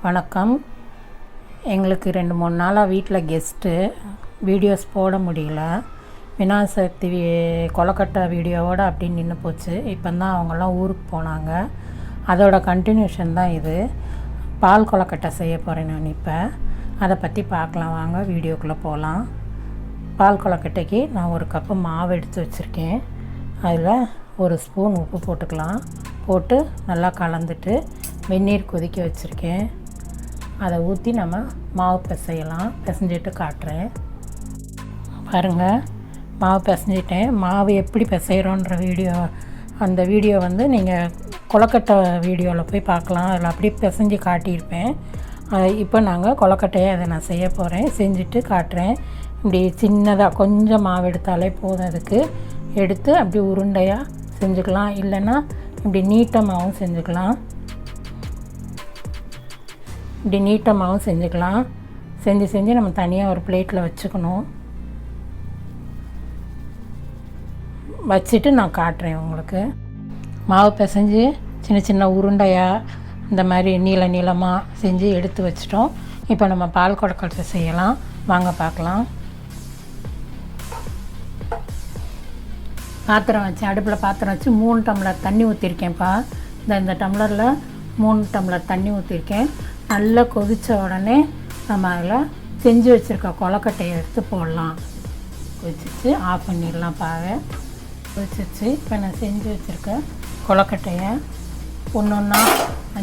வணக்கம். எங்களுக்கு 2-3 நாளாக வீட்டில் கெஸ்ட்டு, வீடியோஸ் போட முடியல. விநாயகர் சதுர்த்தி கொலக்கட்டை வீடியோவோடு அப்படி நின்று போச்சு. இப்போ தான் அவங்கெல்லாம் ஊருக்கு போனாங்க. அதோட கண்டினியூஷன் தான் இது. பால் கொலக்கட்டை செய்ய போகிறேன் நான். இப்போ அதை பற்றி பார்க்கலாம் வாங்க, வீடியோக்குள்ளே போகலாம். பால் கொலக்கட்டைக்கு நான் 1 கப்பு மாவு எடுத்து வச்சுருக்கேன். அதில் 1 ஸ்பூன் உப்பு போட்டுக்கலாம். போட்டு நல்லா கலந்துட்டு வெந்நீர் கொதிக்க வச்சுருக்கேன். அதை ஊற்றி நம்ம மாவு பிசையலாம். பிசைஞ்சிட்டு காட்டுறேன் பாருங்கள். மாவு பிசைஞ்சிட்டேன். மாவு எப்படி பிசைகிறோன்ற அந்த வீடியோ வந்து நீங்கள் கொலக்கட்டை வீடியோவில் போய் பார்க்கலாம். அதில் அப்படியே பிசைஞ்சு காட்டியிருப்பேன். இப்போ நாங்கள் கொலக்கட்டையை அதை நான் செய்ய போகிறேன். செஞ்சுட்டு காட்டுறேன். இப்படி சின்னதாக கொஞ்சம் மாவு எடுத்தாலே போதும். அதுக்கு எடுத்து அப்படி உருண்டையாக செஞ்சுக்கலாம். இல்லைன்னா இப்படி நீட்டமாகவும் செஞ்சுக்கலாம். இப்படி நீட்டமாகவும் செஞ்சுக்கலாம். செஞ்சு நம்ம தனியாக ஒரு பிளேட்டில் வச்சுக்கணும். வச்சுட்டு நான் காட்டுறேன் உங்களுக்கு. மாவு பிசைஞ்சு சின்ன சின்ன உருண்டையாக இந்த மாதிரி நீளமாக செஞ்சு எடுத்து வச்சிட்டோம். இப்போ நம்ம பால் கொலக்கட்டை செய்யலாம் வாங்க பார்க்கலாம். பாத்திரம் வச்சு அடுப்பில் பாத்திரம் வச்சு 3 டம்ளர் தண்ணி ஊற்றிருக்கேன்ப்பா. இந்த டம்ளரில் 3 டம்ளர் தண்ணி ஊற்றிருக்கேன். நல்லா கொதித்த உடனே நம்ம அதில் செஞ்சு வச்சுருக்க கொலக்கட்டையை எடுத்து போடலாம். கொதிச்சிச்சு ஆஃப் பண்ணிடலாம். பாவை கொதிச்சிச்சு. இப்போ நான் செஞ்சு வச்சுருக்க கொலக்கட்டையை ஒன்றா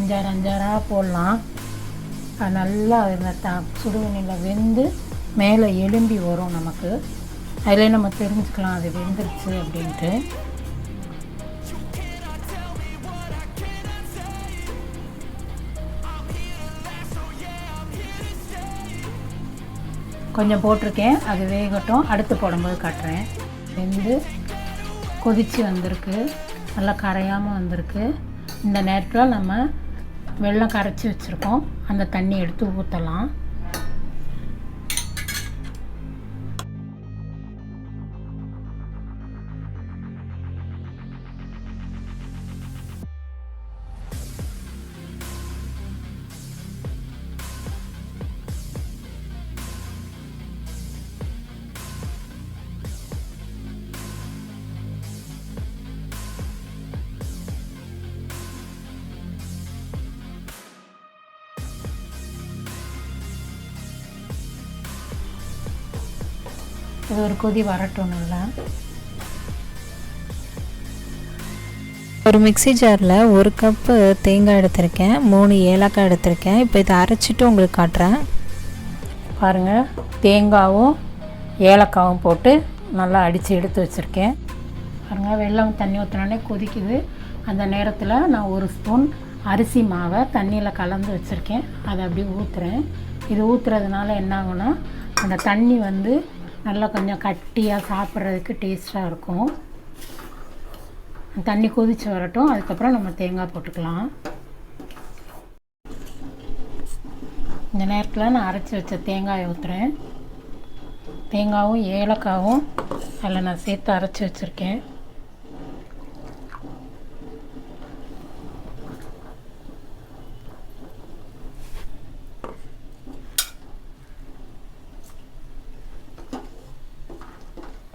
5-6 போடலாம். அது நல்லா இந்த சுடுதண்ணியில் வெந்து மேலே எலும்பி வரும். நமக்கு அதில் நம்ம தெரிஞ்சுக்கலாம் அது வெந்துருச்சு அப்படின்ட்டு. கொஞ்சம் போட்டிருக்கேன், அது வேகட்டும். அடுத்து போடும்போது காட்டுறேன். வெந்து கொதித்து வந்திருக்கு, நல்லா கரையாமல் வந்திருக்கு. இந்த நேரத்தில் நம்ம வெல்லம் கரைச்சி வச்சுருக்கோம். அந்த தண்ணி எடுத்து ஊற்றலாம். இது ஒரு கொதி வரட்டும். நல்லா ஒரு மிக்ஸி ஜாரில் 1 கப்பு தேங்காய் எடுத்திருக்கேன், 3 ஏலக்காய் எடுத்திருக்கேன். இப்போ இதை அரைச்சிட்டு உங்களுக்கு காட்டுறேன் பாருங்கள். தேங்காயும் ஏலக்காயும் போட்டு நல்லா அடித்து எடுத்து வச்சுருக்கேன். பாருங்கள், வெல்லம் தண்ணி ஊற்றினோடனே கொதிக்குது. அந்த நேரத்தில் நான் 1 ஸ்பூன் அரிசி மாவை தண்ணியில் கலந்து வச்சுருக்கேன். அதை அப்படியே ஊற்றுறேன். இது ஊற்றுறதுனால என்ன ஆகும்னா, அந்த தண்ணி வந்து நல்லா கொஞ்சம் கட்டியாக சாப்பிட்றதுக்கு டேஸ்ட்டாக இருக்கும். தண்ணி கொதித்து வரட்டும். அதுக்கப்புறம் நம்ம தேங்காய் போட்டுக்கலாம். இந்த நேரத்தில் நான் அரைச்சி வச்ச தேங்காயை ஊற்றுறேன். தேங்காயும் ஏலக்காயும் அதில் நான் சேர்த்து அரைச்சி வச்சுருக்கேன்.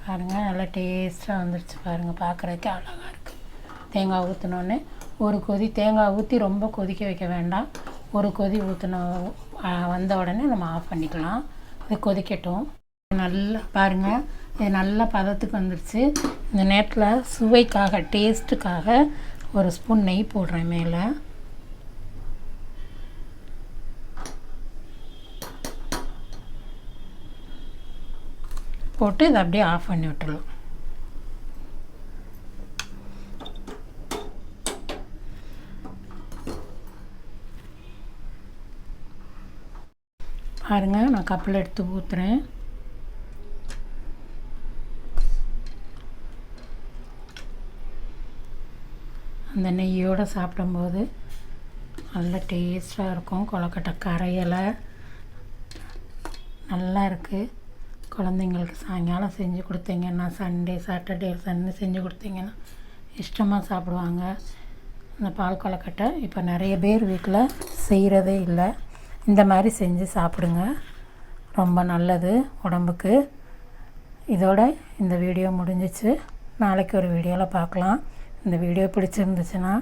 பாருங்கள், நல்லா டேஸ்ட்டாக வந்துடுச்சு. பாருங்கள், பார்க்குறதுக்கு அழகாக இருக்குது. தேங்காய் ஊற்றினோடனே 1 கொதி தேங்காய் ஊற்றி ரொம்ப கொதிக்க வைக்க வேண்டாம். 1 கொதி வந்த உடனே நம்ம ஆஃப் பண்ணிக்கலாம். இது கொதிக்கட்டும். நல்லா பாருங்கள், இது நல்ல பதத்துக்கு வந்துடுச்சு. இந்த நேரத்தில் சுவைக்காக டேஸ்ட்டுக்காக 1 ஸ்பூன் நெய் போடுறேன் மேலே. போட்டு இதை அப்படியே ஆஃப் பண்ணி விட்டுடலாம். பாருங்கள், நான் கப்பில் எடுத்து ஊற்றுறேன். அந்த நெய்யோடு சாப்பிடும்போது நல்ல டேஸ்ட்டாக இருக்கும். கொலக்கட்டை கரையலை, நல்லா இருக்குது. குழந்தைங்களுக்கு சாயங்காலம் செஞ்சு கொடுத்தீங்கன்னா, சாட்டர்டே சண்டே செஞ்சு கொடுத்தீங்கன்னா இஷ்டமாக சாப்பிடுவாங்க. இந்த பால் கொலக்கட்டை இப்போ நிறைய பேர் வீட்டில் செய்கிறதே இல்லை. இந்த மாதிரி செஞ்சு சாப்பிடுங்க, ரொம்ப நல்லது உடம்புக்கு. இதோட இந்த வீடியோ முடிஞ்சிச்சு. நாளைக்கு ஒரு வீடியோவில் பார்க்கலாம். இந்த வீடியோ பிடிச்சிருந்துச்சுன்னா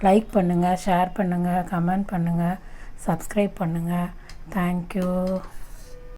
லைக் பண்ணுங்கள், ஷேர் பண்ணுங்கள், கமெண்ட் பண்ணுங்கள், சப்ஸ்கிரைப் பண்ணுங்கள். தேங்க்யூ.